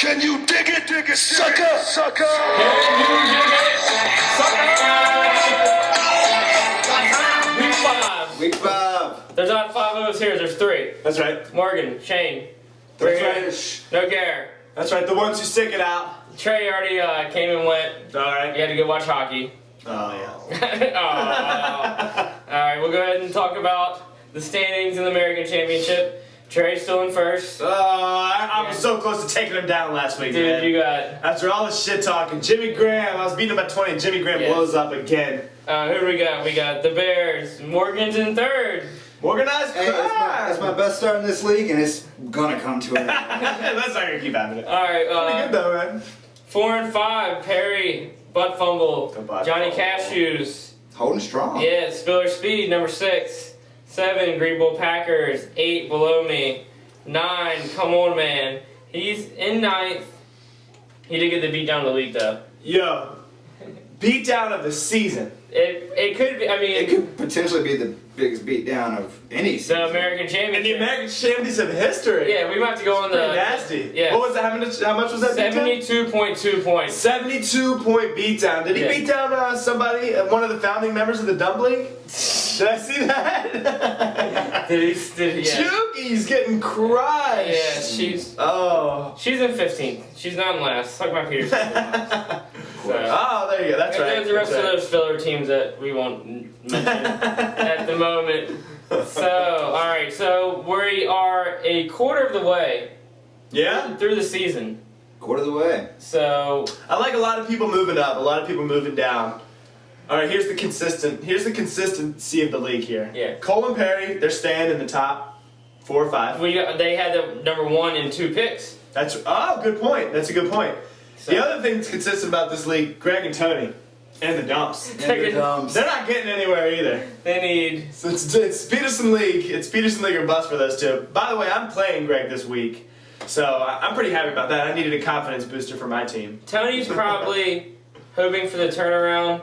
Can you dig it, sucker? Sucker! Can you dig it, sucker? Week 5. Week 5. There's not 5 of us here, there's 3. That's right. Morgan, Shane. That's Rick, No Gare. That's right. The ones who stick it out. Trey already came and went. All right. You had to go watch hockey. Oh yeah. Oh. Alright, we'll go ahead and talk about the standings in the American Championship. Trey's still in first. I was so close to taking him down last week, Dude, man. you got... After all the shit talking, Jimmy Graham, I was beating him by 20, and Jimmy Graham Yes. blows up again. who do we got? We got the Bears. Morgan's in third. Organized Hey, crime. it's my best start in this league, and it's gonna come to an end. That's not gonna keep happening. Alright, Pretty good though, man. 4 and 5, Perry, Butt Fumble, The butt Johnny fumble. Cashews. Holding strong. Yeah, Spiller Speed, number 6. 7, Green Bull Packers. 8, Below Me. 9, Come On Man. He's in 9th. He did get the beat down of the league though. Yo, beat down of the season. It could be, I mean, It could potentially be the biggest beatdown of any season. the American And Championship. the American Champions of history. Yeah, we might have to go on Pretty the nasty. Yeah. What was that? How much was that? beat down? 72.2 points. 72-point beatdown. Did he Yeah. beat down somebody, one of the founding members of the Dumb League? Did I see that? Did he? Yeah. Chuki's getting crushed. Yeah, she's Oh. in 15th. She's not in last. Suck my Peterson. So, Oh, there you go. That's and right. there's the rest That's of right. those filler teams that we won't mention at the moment. So, alright, so we are a quarter of the way Yeah? through the season. Quarter of the way. So, I like a lot of people moving up, a lot of people moving down. All right, here's the consistency of the league here. Yeah. Cole and Perry, they're staying in the top 4 or 5. they had the number 1 and 2 picks. Good point. That's a good point. So, The other thing that's consistent about this league, Greg and Tony, and the dumps. And the dumps. They're not getting anywhere either. they need... So it's Peterson League. It's Peterson League or bust for those two. By the way, I'm playing Greg this week, so I'm pretty happy about that. I needed a confidence booster for my team. Tony's probably hoping for the turnaround.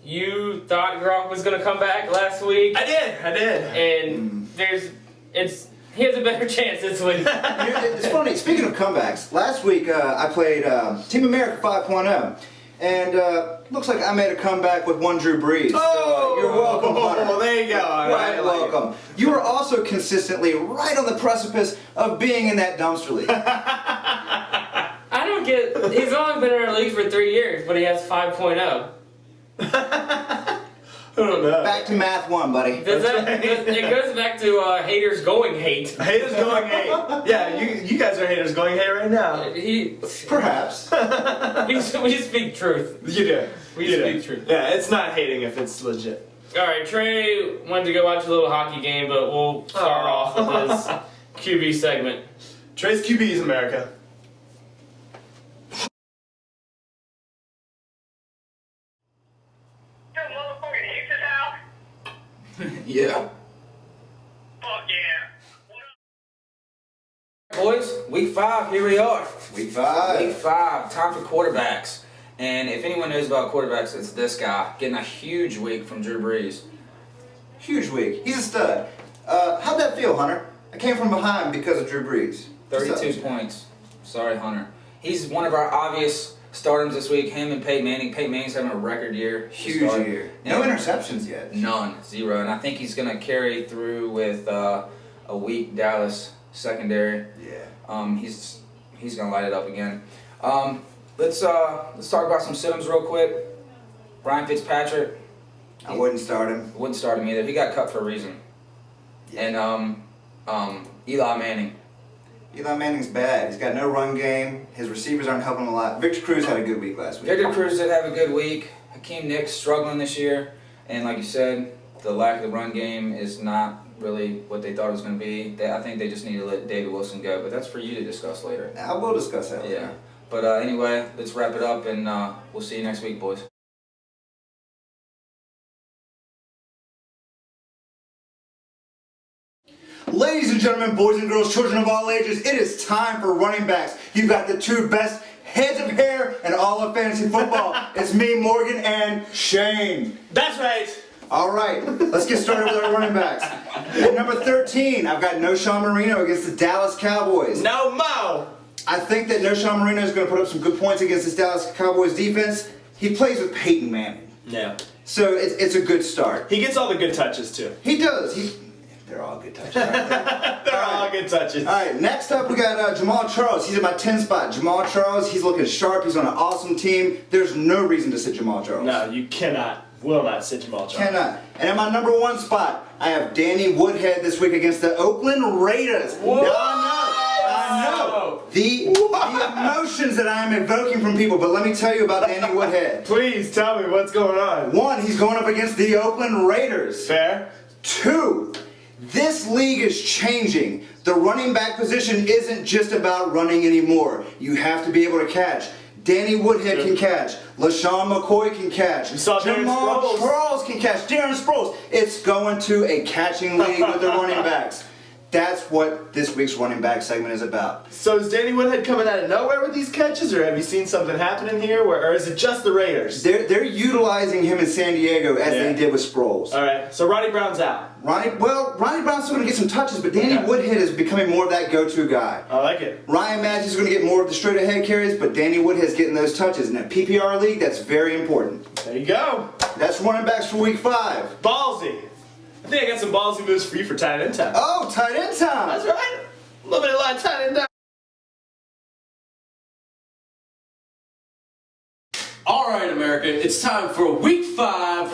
You thought Gronk was going to come back last week, I did. and he has a better chance this week. It's funny, speaking of comebacks, last week I played Team America 5.0, and looks like I made a comeback with one Drew Brees. Oh, So you're welcome, Hunter. Well, there you go. All right, Right, welcome. You were also consistently right on the precipice of being in that dumpster league. I don't get... He's only been in our league for 3 years, but he has 5.0. I don't know. Back to math 1, buddy. It goes back to haters going hate. Haters going hate. Yeah, you guys are haters going hate right now. Perhaps. We speak truth. You do. We You do. speak truth. Yeah, it's not hating if it's legit. Alright, Trey wanted to go watch a little hockey game, but we'll start off with this QB segment. Trey's QB is America. Yo, motherfucking hits it out. Yeah. Fuck yeah. Boys, week 5, here we are. Week 5. Week 5, time for quarterbacks. And if anyone knows about quarterbacks, it's this guy getting a huge week from Drew Brees. Huge week. He's a stud. How'd that feel, Hunter? I came from behind because of Drew Brees. 32 points. Sorry, Hunter. He's one of our obvious startums this week. Him and Peyton Manning. Peyton Manning's having a record year. Huge Start. year. No interceptions yet. None. 0. And I think he's going to carry through with a weak Dallas secondary. Yeah. He's going to light it up again. Let's talk about some sit-ems real quick. Ryan Fitzpatrick. I wouldn't start him. Wouldn't start him either. He got cut for a reason. Yeah. And Eli Manning. Eli Manning's bad. He's got no run game. His receivers aren't helping him a lot. Victor Cruz had a good week last week. Victor Cruz did have a good week. Hakeem Nicks struggling this year. And like you said, the lack of the run game is not really what they thought it was going to be. I think they just need to let David Wilson go. But that's for you to discuss later. I will discuss that later. Yeah. But anyway, let's wrap it up, and we'll see you next week, boys. Ladies and gentlemen, boys and girls, children of all ages, it is time for running backs. You've got the two best heads of hair in all of fantasy football. It's me, Morgan, and Shane. That's right. All right, let's get started with our running backs. At number 13, I've got No. Marino against the Dallas Cowboys. No Mo. I think that Noshawn Marino is going to put up some good points against this Dallas Cowboys defense. He plays with Peyton Manning. Yeah. So it's a good start. He gets all the good touches, too. He does. They're all good touches. They're all good touches. All right, next up we got Jamal Charles. He's in my 10 spot. Jamal Charles, he's looking sharp. He's on an awesome team. There's no reason to sit Jamal Charles. No, you will not sit Jamal Charles. Cannot. And in my number 1 spot, I have Danny Woodhead this week against the Oakland Raiders. Whoa! Now, I know. The emotions that I am evoking from people, but let me tell you about Danny Woodhead. Please tell me what's going on. 1, he's going up against the Oakland Raiders. Fair. 2, this league is changing. The running back position isn't just about running anymore. You have to be able to catch. Danny Woodhead can catch. LaShawn McCoy can catch. saw Darren Jamal Sproles. Charles can catch. Darren Sproles. It's going to a catching league with the running backs. That's what this week's running back segment is about. So is Danny Woodhead coming out of nowhere with these catches, or have you seen something happening here, or is it just the Raiders? They're utilizing him in San Diego as they did with Sproles. All right, so Ronnie Brown's out. Ronnie Brown's still going to get some touches, but Danny Okay. Woodhead is becoming more of that go-to guy. I like it. Ryan Matthews is going to get more of the straight-ahead carries, but Danny Woodhead's getting those touches. In a PPR league, that's very important. There you go. That's running backs for week 5. Ballsy. I think I got some ballsy moves for you for tight end time. Oh, tight end time. That's right. A little bit of light tight end time. All right, America, it's time for week 5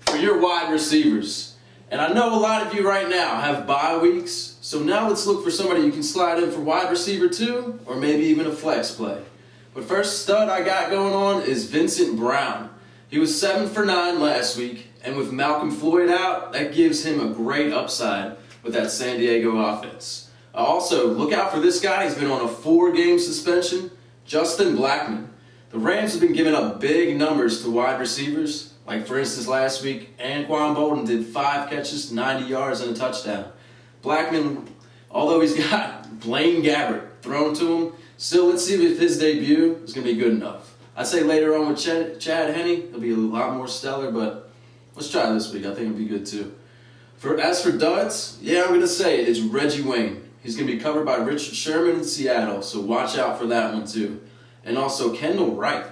for your wide receivers. And I know a lot of you right now have bye weeks, so now let's look for somebody you can slide in for wide receiver 2, or maybe even a flex play. But first stud I got going on is Vincent Brown. He was 7 for 9 last week, and with Malcolm Floyd out, that gives him a great upside with that San Diego offense. Also, look out for this guy. He's been on a 4-game suspension, Justin Blackmon. The Rams have been giving up big numbers to wide receivers. Like, for instance, last week, Anquan Bolden did 5 catches, 90 yards, and a touchdown. Blackmon, although he's got Blaine Gabbert thrown to him, still, let's see if his debut is going to be good enough. I'd say later on with Chad Henne, he'll be a lot more stellar, but let's try this week. I think it'll be good too. As for duds, I'm going to say it's Reggie Wayne. He's going to be covered by Richard Sherman in Seattle, so watch out for that one too. And also Kendall Wright.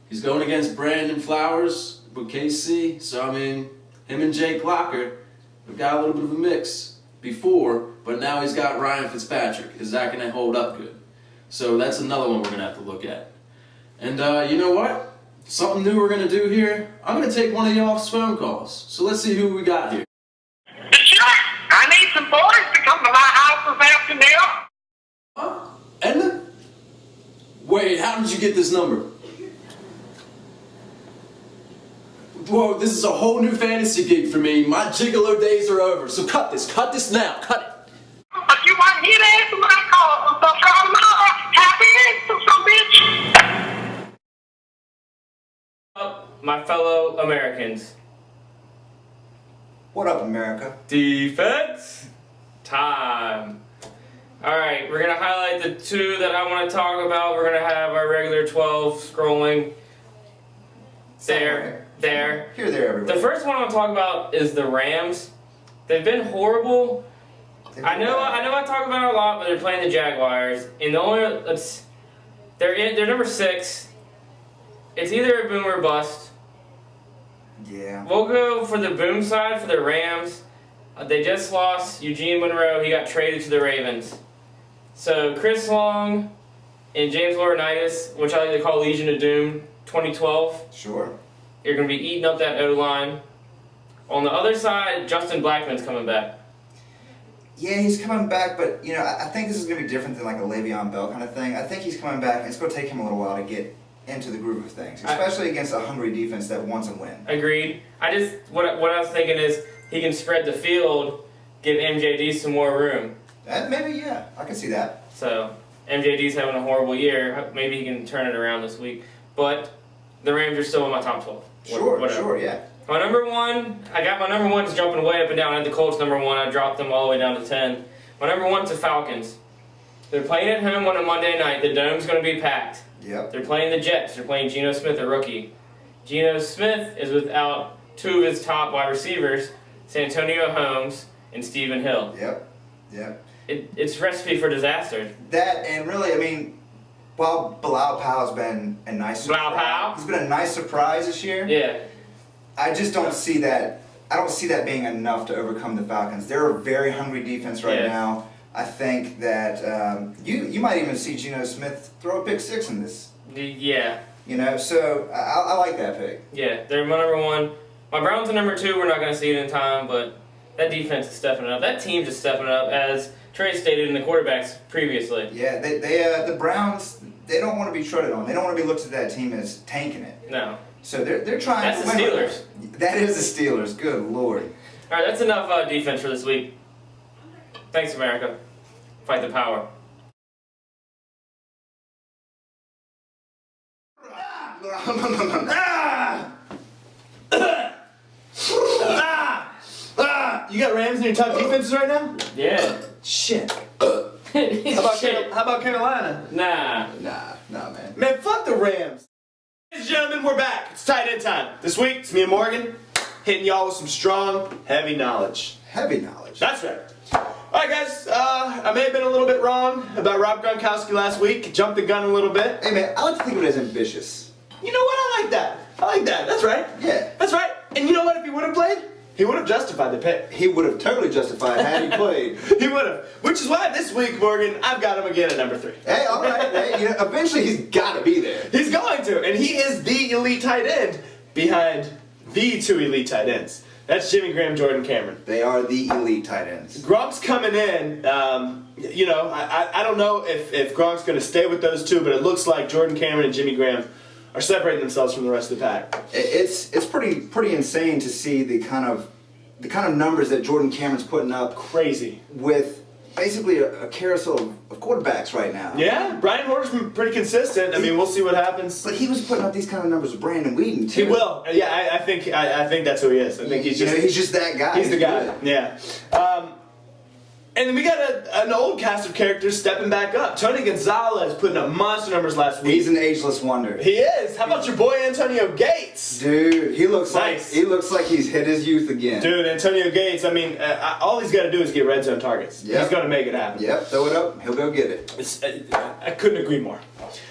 He's going against Brandon Flowers with KC, so I mean, him and Jake Locker have got a little bit of a mix before, but now he's got Ryan Fitzpatrick. Is that going to hold up good? So that's another one we're going to have to look at. And you know what? Something new we're going to do here. I'm going to take one of y'all's phone calls. So let's see who we got here. Sure, I need some boys to come to my house this afternoon. Huh? Edna? Wait, how did you get this number? Whoa, this is a whole new fantasy gig for me. My gigolo days are over. So cut this now, cut it. But you want me to answer when I call, so I'm not happy answer, some bitch. My fellow Americans. What up, America? Defense time. Alright, we're going to highlight the 2 that I want to talk about. We're going to have our regular 12 scrolling there. Here, there, everybody. The first one I want to talk about is the Rams. They've been horrible. I know I talk about it a lot, but they're playing the Jaguars. And the only they're number 6. It's either a boom or bust. Yeah. We'll go for the boom side for the Rams. They just lost Eugene Monroe. He got traded to the Ravens. So Chris Long and James Laurinaitis, which I like to call Legion of Doom 2012, Sure. you're going to be eating up that O-line. On the other side, Justin Blackmon's coming back. Yeah, he's coming back, but I think this is going to be different than like a Le'Veon Bell kind of thing. I think he's coming back, and it's going to take him a little while to get into the groove of things, especially against a hungry defense that wants a win. Agreed. What I was thinking is he can spread the field, give MJD some more room. Maybe, yeah, I can see that. So MJD's having a horrible year. Maybe he can turn it around this week. But the Rams are still in my top 12. Sure, yeah. My number 1, I got my number 1's jumping way up and down. I had the Colts number 1. I dropped them all the way down to 10. My number 1's the Falcons. They're playing at home on a Monday night. The dome's going to be packed. Yep. They're playing the Jets. They're playing Geno Smith, a rookie. Geno Smith is without 2 of his top wide receivers, Santonio Holmes and Stephen Hill. Yep. it's recipe for disaster. That and really, I mean, while Bilal Powell's been a nice Bilal Powell? he's been a nice surprise this year. Yeah. I just don't see that. I don't see that being enough to overcome the Falcons. They're a very hungry defense right Yeah. now. I think that you might even see Geno Smith throw a pick 6 in this. Yeah. You know, so I like that pick. Yeah. They're my number 1. My Browns are number 2. We're not going to see it in time, but that defense is stepping up. That team's just stepping up, as Trey stated in the quarterbacks previously. Yeah, the Browns, they don't want to be treaded on. They don't want to be looked at that team as tanking it. No. So they're trying That's to the win. Steelers. That is the Steelers. Good Lord. All right, that's enough defense for this week. Thanks, America. Fight the power. You got Rams in your top defenses right now? Yeah. Shit. How about, Shit. how about Carolina? Nah. Nah, man. Man, fuck the Rams. Ladies and gentlemen, we're back. It's tight end time. This week, it's me and Morgan hitting y'all with some strong, heavy knowledge. Heavy knowledge. That's right. Alright guys, I may have been a little bit wrong about Rob Gronkowski last week. Jumped the gun a little bit. Hey man, I like to think of it as ambitious. You know what? I like that. I like that. That's right. Yeah. That's right. And you know what? If he would have played, he would have justified the pick. He would have totally justified had he played. He would have. Which is why this week, Morgan, I've got him again at number 3. Hey, all right. Hey, you know, eventually he's got to be there. He's going to, and he is the elite tight end behind the 2 elite tight ends. That's Jimmy Graham, Jordan Cameron. They are the elite tight ends. Gronk's coming in. You know, I don't know if Gronk's going to stay with those 2, but it looks like Jordan Cameron and Jimmy Graham are separating themselves from the rest of the pack. It's pretty insane to see the kind of numbers that Jordan Cameron's putting up Crazy. with basically a carousel of quarterbacks right now. Yeah, Brian Hoyer's been pretty consistent. I mean, we'll see what happens. But he was putting up these kind of numbers with Brandon Whedon too. He will. Yeah, I think that's who he is. I think he's You just know, he's just that guy. he's the guy. good. Yeah. And then we got an old cast of characters stepping back up. Tony Gonzalez putting up monster numbers last week. He's an ageless wonder. He is. How about your boy Antonio Gates? Dude, he looks Nice. like he's hit his youth again. Dude, Antonio Gates, I mean, all he's got to do is get red zone targets. Yep. He's going to make it happen. Yep, throw it up, he'll go get it. I couldn't agree more.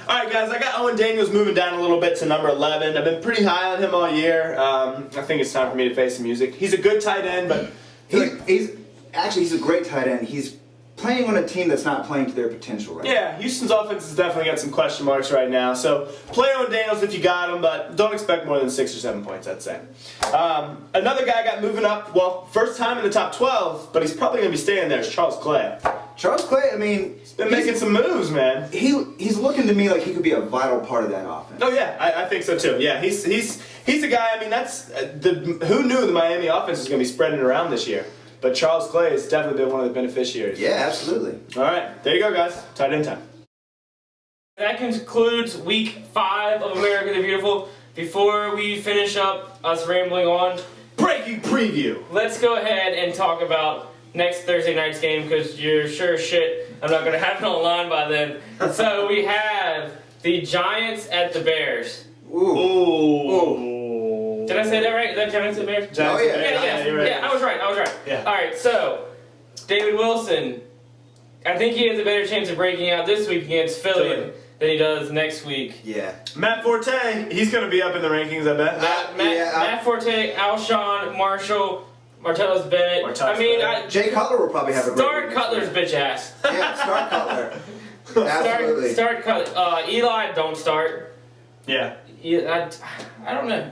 All right, guys, I got Owen Daniels moving down a little bit to number 11. I've been pretty high on him all year. I think it's time for me to face some music. He's a good tight end, but He's a great tight end. He's playing on a team that's not playing to their potential right now. yeah, Houston's offense has definitely got some question marks right now. So play Owen Daniels if you got him, but don't expect more than 6 or 7 points, I'd say. Another guy got moving up, well, first time in the top 12, but he's probably going to be staying there, is Charles Clay. Clay, I mean, Been making some moves, man. he's looking to me like he could be a vital part of that offense. Oh yeah, I think so too. Yeah, he's a guy. I mean, that's who knew the Miami offense was going to be spreading around this year. But Charles Clay has definitely been one of the beneficiaries. Yeah, absolutely. All right, there you go, guys. Tight end time. That concludes week 5 of America the Beautiful. Before we finish up us rambling on, Breaking preview. let's go ahead and talk about next Thursday night's game, because you're sure as shit I'm not going to have it online by then. So we have the Giants at the Bears. Ooh. Did I say that right? Is that Giants at Bears? Oh, yeah. Yeah, you're right. yeah, I was right. Yeah. All right, so David Wilson, I think he has a better chance of breaking out this week against Philly than he does next week. Yeah. Matt Forte, he's going to be up in the rankings, I bet. Matt Forte, Alshon, Marshall, Martellus Bennett. Martellus I mean, Bennett. Jay Cutler will probably have a great start week. Cutler's bitch ass. Yeah, start Cutler. Absolutely. Start Cutler. Eli, don't start. Yeah. I don't know.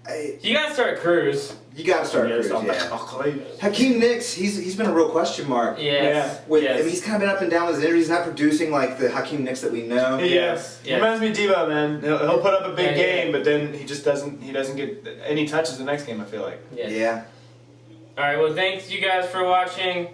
Hey, You gotta start Cruz. you got to start Cruz, yeah. Hakeem Nicks, he's been a real question mark. Yes. I Yes. mean, he's kind of been up and down with his injuries. He's not producing like the Hakeem Nicks that we know. Yes. He reminds me of Devo, man. He'll put up a big Yeah, game, but then he just doesn't get any touches the next game, I feel like. Yes. Yeah. All right. Well, thanks you guys for watching.